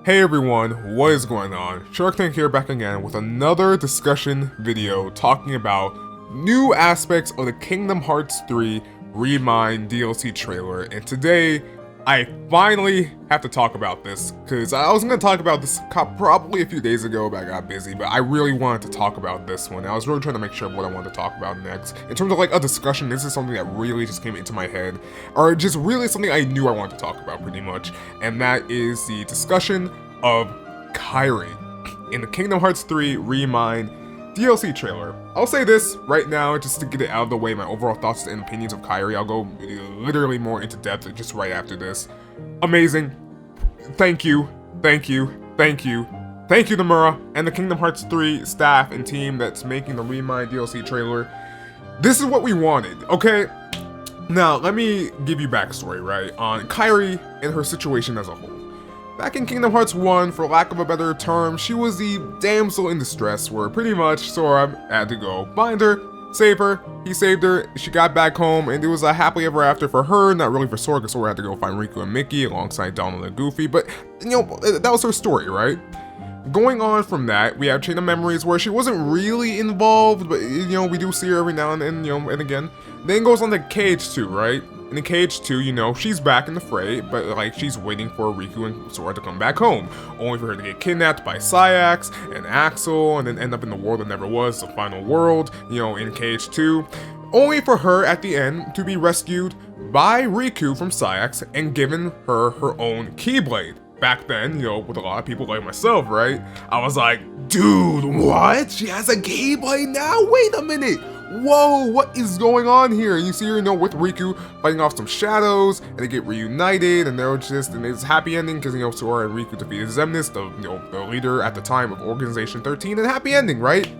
Hey everyone, what is going on? Shark Tank here back again with another discussion video talking about new aspects of the Kingdom Hearts 3 Remind DLC trailer, and today I finally have to talk about this because I was going to talk about this probably a few days ago, but I got busy. But I really wanted to talk about this one. I was really trying to make sure of what I wanted to talk about next. In terms of like a discussion, this is something that really just came into my head, or just really something I knew I wanted to talk about pretty much, and that is the discussion of Kairi in the Kingdom Hearts 3 Remind DLC trailer. I'll say this right now just to get it out of the way, my overall thoughts and opinions of Kairi. I'll go literally more into depth just right after this. Amazing. Thank you. Thank you. Thank you. Thank you, Nomura and the Kingdom Hearts 3 staff and team that's making the Remind DLC trailer. This is what we wanted, okay? Now, let me give you backstory, right, on Kairi and her situation as a whole. Back in Kingdom Hearts 1, for lack of a better term, she was the damsel in distress, where pretty much Sora had to go find her, save her, he saved her, she got back home, and it was a happily ever after for her, not really for Sora, because Sora had to go find Riku and Mickey alongside Donald and Goofy, but, you know, that was her story, right? Going on from that, we have Chain of Memories, where she wasn't really involved, but, you know, we do see her every now and then, you know, and again. Then goes on to KH2, right? In KH2, you know, she's back in the fray, but like she's waiting for Riku and Sora to come back home, only for her to get kidnapped by Sayax and Axel, and then end up in the world that never was, the final world, you know, in KH2, only for her at the end to be rescued by Riku from Sayax and given her her own Keyblade. Back then, you know, with a lot of people like myself, right? I was like, dude, what? She has a Keyblade now? Wait a minute! Whoa, what is going on here? And you see her, you know, with Riku fighting off some shadows, and they get reunited, and they're just, and it's a happy ending because, you know, Sora and Riku defeated Xemnas, the leader at the time of Organization 13, and happy ending, right?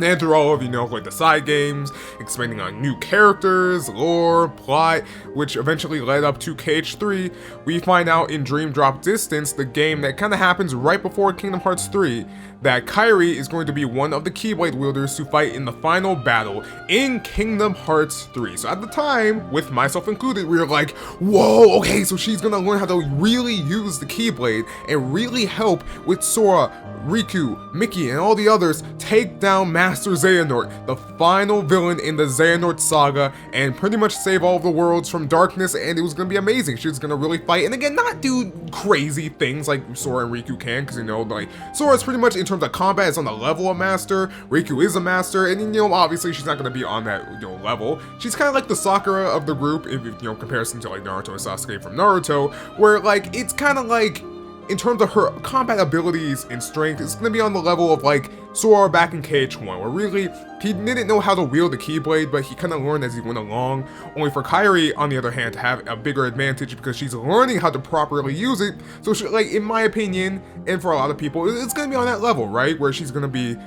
And through all of, you know, like the side games, expanding on new characters, lore, plot, which eventually led up to KH3, we find out in Dream Drop Distance, the game that kind of happens right before Kingdom Hearts 3, that Kairi is going to be one of the Keyblade wielders to fight in the final battle in Kingdom Hearts 3. So at the time, with myself included, we were like, whoa, okay, so she's gonna learn how to really use the Keyblade and really help with Sora, Riku, Mickey, and all the others take down Master Xehanort, the final villain in the Xehanort saga, and pretty much save all of the worlds from darkness, and it was gonna be amazing. She was gonna really fight, and again, not do crazy things like Sora and Riku can, because, you know, like, Sora's pretty much, in terms of combat, is on the level of Master, Riku is a Master, and, you know, obviously she's not gonna be on that, you know, level. She's kind of like the Sakura of the group, if you know, comparison to, like, Naruto and Sasuke from Naruto, where, like, it's kind of like, in terms of her combat abilities and strength, it's going to be on the level of like Sora back in KH1, where really he didn't know how to wield the Keyblade, but he kind of learned as he went along, only for Kairi, on the other hand, to have a bigger advantage because she's learning how to properly use it. So she, like, in my opinion, and for a lot of people, it's going to be on that level, right, where she's going to be,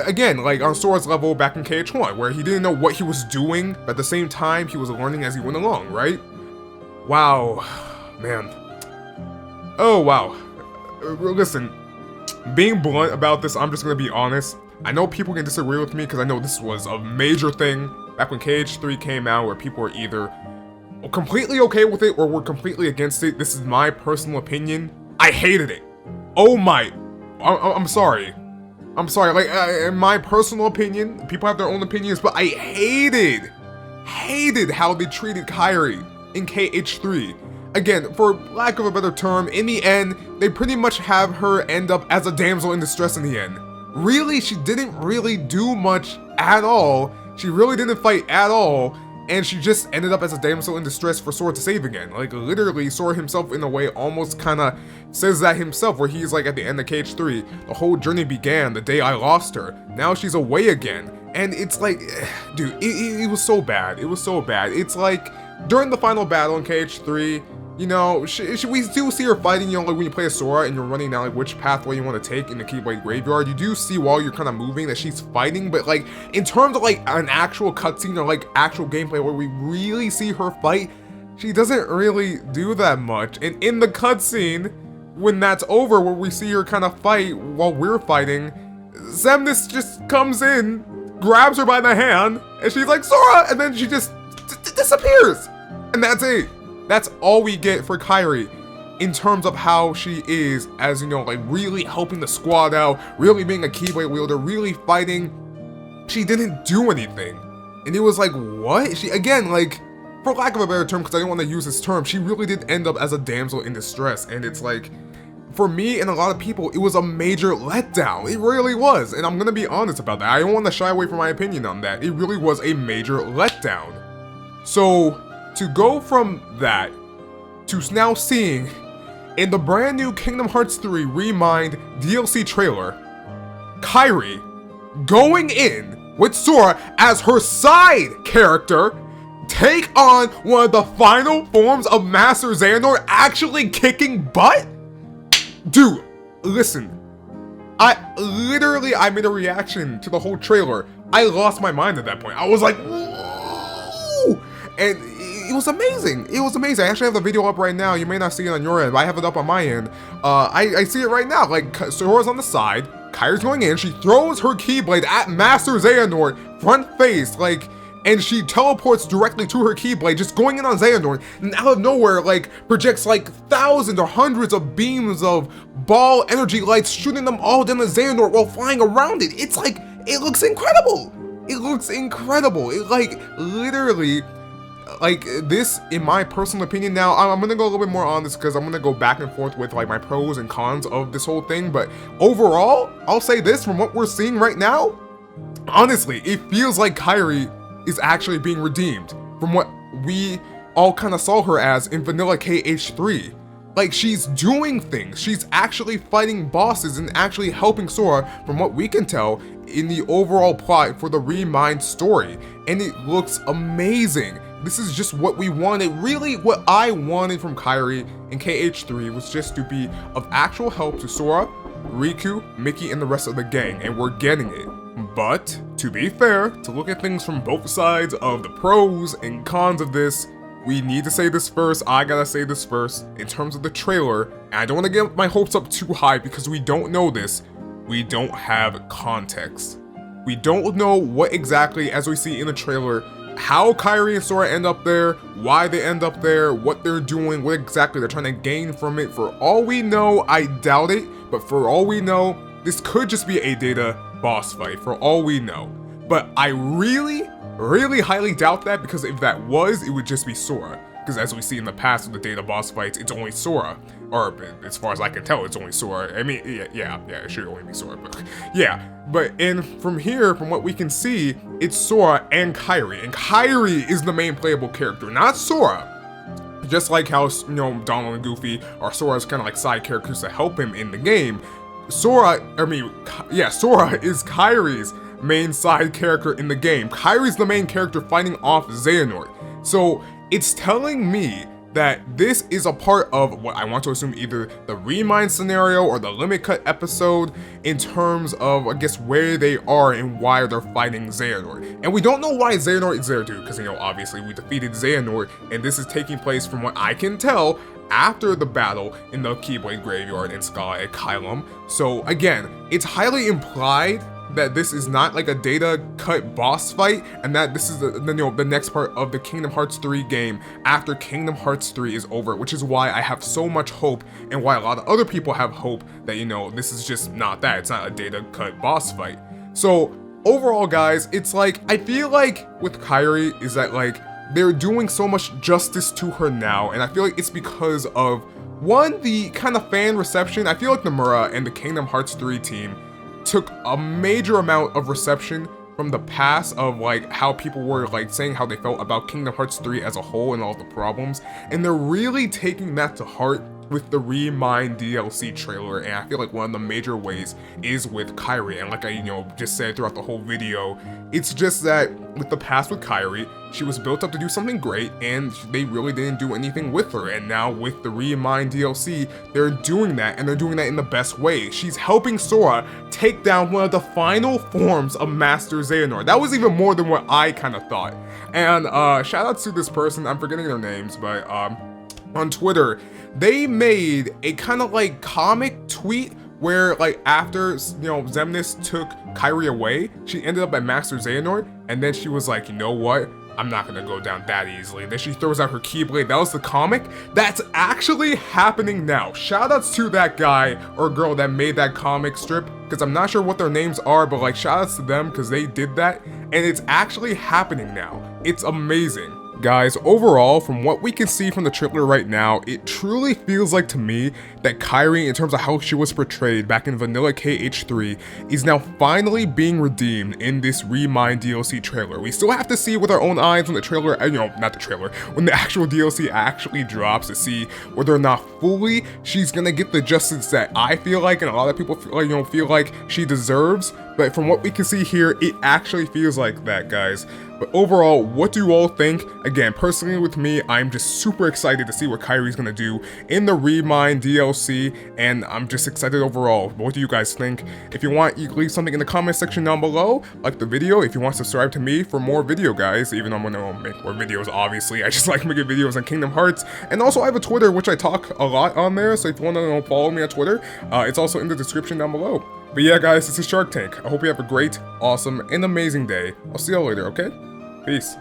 again, like on Sora's level back in KH1, where he didn't know what he was doing, but at the same time, he was learning as he went along, right? Wow, man. Oh, wow. Listen, being blunt about this, I'm just gonna be honest. I know people can disagree with me because I know this was a major thing back when KH3 came out, where people were either completely okay with it or were completely against it. This is my personal opinion. I hated it. Oh my, I'm sorry. I'm sorry, like, in my personal opinion, people have their own opinions, but I hated how they treated Kairi in KH3. Again, for lack of a better term, in the end, they pretty much have her end up as a damsel in distress in the end. Really, she didn't really do much at all. She really didn't fight at all, and she just ended up as a damsel in distress for Sora to save again. Like, literally, Sora himself, in a way, almost kind of says that himself, where he's like, at the end of KH3, the whole journey began the day I lost her. Now she's away again. And it's like, dude, it was so bad. It was so bad. It's like, during the final battle in KH3, you know, we do see her fighting, you know, like when you play a Sora and you're running down like which pathway you want to take in the Keyblade Graveyard, you do see while you're kind of moving that she's fighting, but like in terms of like an actual cutscene or like actual gameplay where we really see her fight, she doesn't really do that much. And in the cutscene, when that's over, where we see her kind of fight while we're fighting, Xemnas just comes in, grabs her by the hand, and she's like, Sora! And then she just disappears! And that's it. That's all we get for Kairi. in terms of how she is as, you know, like really helping the squad out, really being a Keyblade wielder, really fighting. She didn't do anything. And it was like, what? She, again, like, for lack of a better term, because I don't want to use this term, she really did end up as a damsel in distress. And it's like, for me and a lot of people, it was a major letdown. It really was. And I'm going to be honest about that. I don't want to shy away from my opinion on that. It really was a major letdown. So, to go from that to now seeing in the brand new Kingdom Hearts 3 Remind DLC trailer, Kairi going in with Sora as her side character, take on one of the final forms of Master Xehanort, actually kicking butt? Dude, listen, I made a reaction to the whole trailer. I lost my mind at that point. I was like, whoa! And it was amazing. It was amazing. I actually have the video up right now. You may not see it on your end, but I have it up on my end. I see it right now. Like, Sora's on the side, Kairi's going in, she throws her Keyblade at Master Xehanort, front face, like, and she teleports directly to her Keyblade, just going in on Xehanort, and out of nowhere, like, projects like thousands or hundreds of beams of ball energy lights, shooting them all down at Xehanort while flying around it. It's like, it looks incredible. It looks incredible. It, like, literally, like, this, in my personal opinion, now I'm gonna go a little bit more on this because I'm gonna go back and forth with like my pros and cons of this whole thing, but overall, I'll say this, from what we're seeing right now, honestly, it feels like Kairi is actually being redeemed from what we all kind of saw her as in vanilla KH3. Like, she's doing things, she's actually fighting bosses and actually helping Sora, from what we can tell, in the overall plot for the Remind story, and it looks amazing. This is just what we wanted. Really, what I wanted from Kairi in KH3 was just to be of actual help to Sora, Riku, Mickey, and the rest of the gang, and we're getting it. But, to be fair, to look at things from both sides of the pros and cons of this, we need to say this first. I gotta say this first. In terms of the trailer, and I don't want to get my hopes up too high because we don't know this, we don't have context. We don't know what exactly, as we see in the trailer, how Kairi and Sora end up there, why they end up there, what they're doing, what exactly they're trying to gain from it. For all we know, I doubt it, but for all we know, this could just be a data boss fight, for all we know. But I really highly doubt that, because if that was, it would just be Sora. Because as we see in the past with the data boss fights, it's only Sora. Or as far as I can tell, it's only Sora. I mean, yeah, it should only be Sora, but yeah. But from here, from what we can see, it's Sora and Kairi is the main playable character, not Sora. Just like how, you know, Donald and Goofy are Sora's kind of like side characters to help him in the game. Sora is Kairi's main side character in the game. Kairi's the main character fighting off Xehanort. So it's telling me that this is a part of what I want to assume either the Remind scenario or the Limit Cut episode, in terms of, I guess, where they are and why they're fighting Xehanort. And we don't know why Xehanort is there, dude, because, you know, obviously we defeated Xehanort, and this is taking place, from what I can tell, after the battle in the Keyblade Graveyard in Scala at Kylum. So again, it's highly implied that this is not like a data cut boss fight, and that this is the next part of the Kingdom Hearts 3 game after Kingdom Hearts 3 is over, which is why I have so much hope, and why a lot of other people have hope that, you know, this is just not that. It's not a data cut boss fight. So overall, guys, it's like, I feel like with Kairi is that, like, they're doing so much justice to her now, and I feel like it's because of, one, the kind of fan reception. I feel like Nomura and the Kingdom Hearts 3 team took a major amount of reception from the past of, like, how people were, like, saying how they felt about Kingdom Hearts 3 as a whole and all the problems, and they're really taking that to heart with the Remind DLC trailer. And I feel like one of the major ways is with Kairi, and like I, you know, just said throughout the whole video, it's just that with the past with Kairi, she was built up to do something great, and they really didn't do anything with her. And now with the Remind DLC, they're doing that, and they're doing that in the best way. She's helping Sora take down one of the final forms of Master Xehanort. That was even more than what I kind of thought. And shout out to this person, I'm forgetting their names, but on Twitter, they made a kind of like comic tweet where, like, after, you know, Xemnas took Kairi away, she ended up at Master Xehanort, and then she was like, you know what? I'm not gonna go down that easily. Then she throws out her Keyblade. That was the comic. That's actually happening now. Shoutouts to that guy or girl that made that comic strip, because I'm not sure what their names are, but like shoutouts to them because they did that, and it's actually happening now. It's amazing. Guys, overall, from what we can see from the trailer right now, it truly feels like to me that Kairi, in terms of how she was portrayed back in vanilla KH3, is now finally being redeemed in this Remind DLC trailer. We still have to see with our own eyes when the trailer, not the trailer, when the actual DLC actually drops to see whether or not fully she's gonna get the justice that I feel like and a lot of people feel like she deserves. But from what we can see here, it actually feels like that, guys. But overall, what do you all think? Again, personally with me, I'm just super excited to see what Kairi's gonna do in the Remind DLC, and I'm just excited overall. What do you guys think? If you want, you can leave something in the comment section down below, like the video. If you want to subscribe to me for more video, guys, even though I'm gonna make more videos, obviously. I just like making videos on Kingdom Hearts. And also, I have a Twitter, which I talk a lot on there, so if you wanna follow me on Twitter, it's also in the description down below. But yeah, guys, this is Shark Tank. I hope you have a great, awesome, and amazing day. I'll see y'all later, okay? Peace.